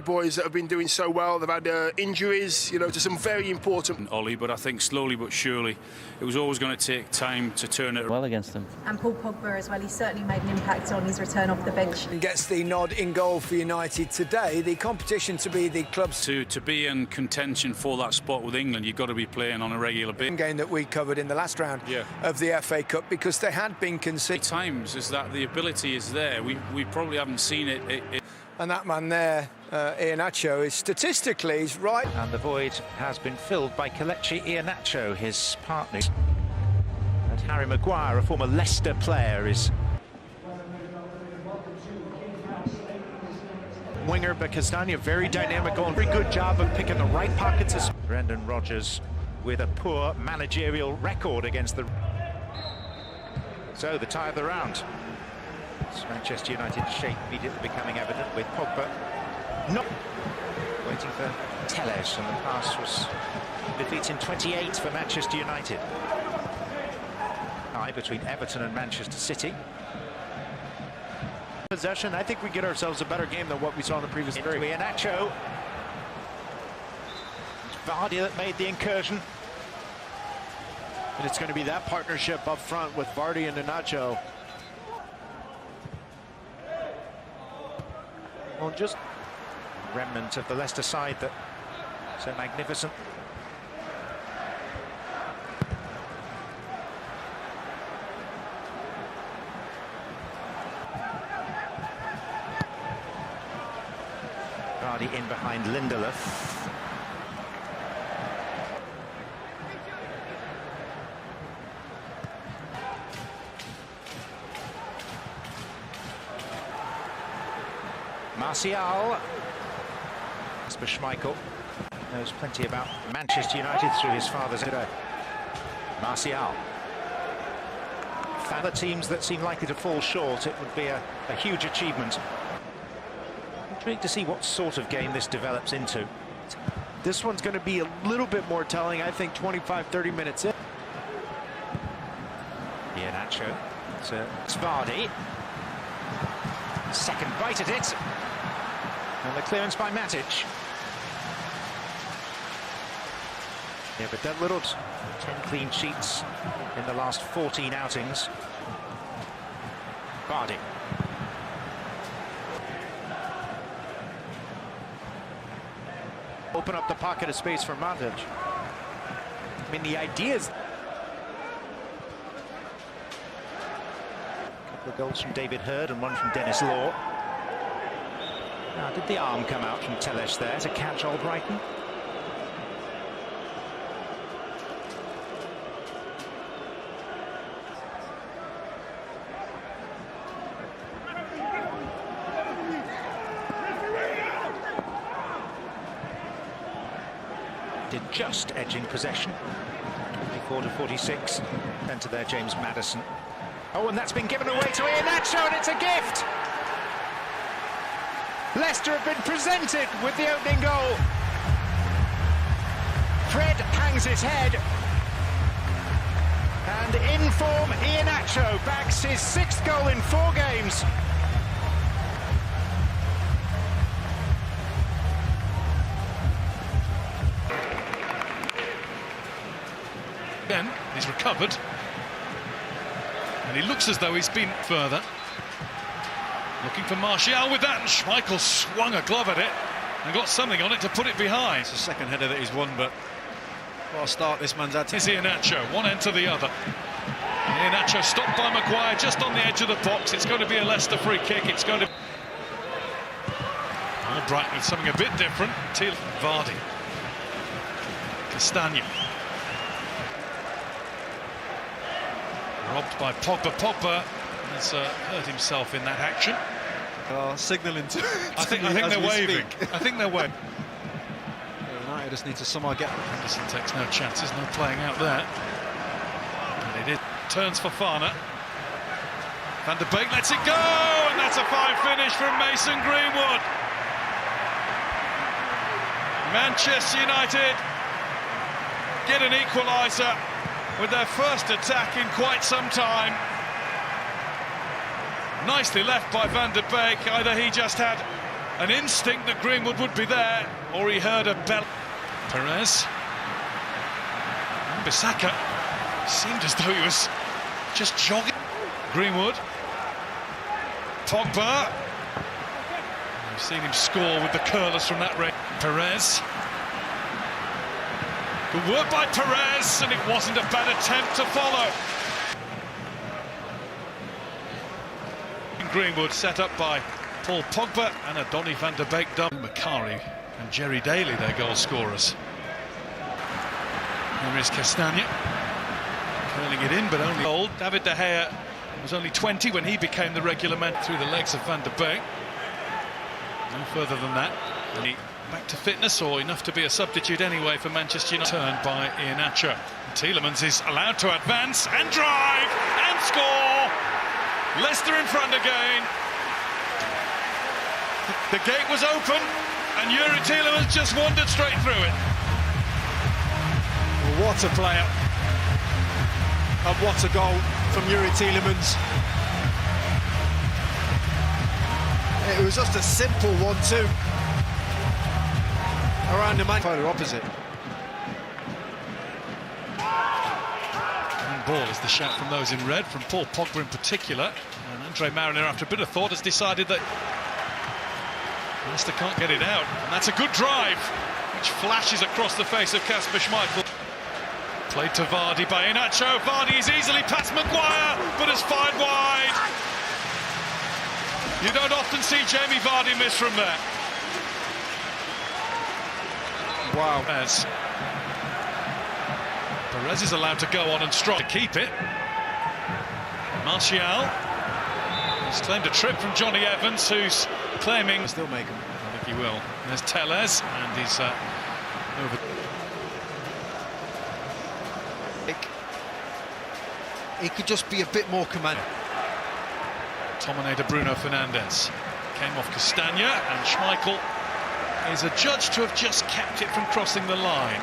White boys that have been doing so well. They've had injuries, you know, to some very important. Ollie, but I think slowly but surely it was always going to take time to turn it well against them. And Paul Pogba as well, he certainly made an impact on his return off the bench. And gets the nod in goal for United today. The competition to be the club's... To be in contention for that spot with England, you've got to be playing on a regular basis. Game that we covered in the last round of the FA Cup, because they had been conceded. Times is that the ability is there. We probably haven't seen it. And that man there, Iheanacho, is statistically he's right. And the void has been filled by Kelechi Iheanacho, his partner. And Harry Maguire, a former Leicester player, is... Winger, but Castagna very dynamic, going very good job of picking the right pockets. Brendan Rodgers with a poor managerial record against the... So the tie of the round. It's Manchester United's shape immediately becoming evident with Pogba not waiting for Telles, and the pass was defeats in 28 for Manchester United. Tie between Everton and Manchester City. Possession, I think we get ourselves a better game than what we saw in the previous period. Iheanacho. It's Vardy that made the incursion. And it's going to be that partnership up front with Vardy and Iheanacho. Well, just remnant of the Leicester side that so magnificent. Vardy in behind Lindelof. Martial. Kasper Schmeichel knows plenty about Manchester United through his father's era. Martial. For the teams that seem likely to fall short, it would be a huge achievement. Intrigued to see what sort of game this develops into. This one's going to be a little bit more telling, I think 25-30 minutes in. Iheanacho. It's Vardy. Second bite at it. And the clearance by Matic. Yeah, but that little 10 clean sheets in the last 14 outings. Vardy. Open up the pocket of space for Matic. I mean, the idea is... A couple of goals from David Hurd and one from Dennis Law. Now, did the arm come out from Telles there to catch Albrighton? Did just edging possession. 24-46. Enter there, James Maddison. Oh, and that's been given away to Iheanacho, and it's a gift! Leicester have been presented with the opening goal. Fred hangs his head. And in form, Iheanacho bags his 6th goal in 4 games. Again, he's recovered. And he looks as though he's been further. Looking for Martial with that, and Schmeichel swung a glove at it and got something on it to put it behind. It's the second header that he's won, but what a start this man's had. Here's Iheanacho, one end to the other. Iheanacho stopped by Maguire just on the edge of the box. It's going to be a Leicester free kick. It's going to... Albrighton with something a bit different. Vardy. Castagna. Robbed by Pogba. Pogba has hurt himself in that action. Signalling to I think they're waving. I think they're waving. United just need to somehow get... Henderson takes no chances, no playing out there. And it is. Turns for Fana. Van der Beek lets it go, and that's a fine finish from Mason Greenwood. Manchester United get an equaliser with their first attack in quite some time. Nicely left by Van der Beek. Either he just had an instinct that Greenwood would be there, or he heard a bell. Perez. And Bissaka seemed as though he was just jogging. Greenwood. Pogba. We've seen him score with the curlers from that range. Perez. Good work by Perez, and it wasn't a bad attempt to follow. Greenwood set up by Paul Pogba and a Donny van der Beek double. Macari and Jerry Daly, their goal scorers. Here is Castagna, curling it in, but only old. David De Gea was only 20 when he became the regular man through the legs of Van der Beek. No further than that. And he back to fitness, or enough to be a substitute anyway for Manchester United. Turned by Iheanacho. Tielemans is allowed to advance and drive and score. Leicester in front again. The gate was open and Yuri Tielemans just wandered straight through it. Well, what a player. And what a goal from Yuri Tielemans. It was just a simple 1-2 around the man. Polar opposite. Ball is the shout from those in red, from Paul Pogba in particular. And Andre Mariner, after a bit of thought, has decided that Leicester can't get it out. And that's a good drive, which flashes across the face of Kasper Schmeichel. Played to Vardy by Iheanacho. Vardy is easily past Maguire, but has fired wide. You don't often see Jamie Vardy miss from there. Wow. Perez is allowed to go on and strike to keep it. Martial has claimed a trip from Johnny Evans, who's claiming... Still make him. I think he will. There's Tellez, and he's over... He could just be a bit more commanding. Tomine to Bruno Fernandes. Came off Castagna, and Schmeichel is adjudged to have just kept it from crossing the line.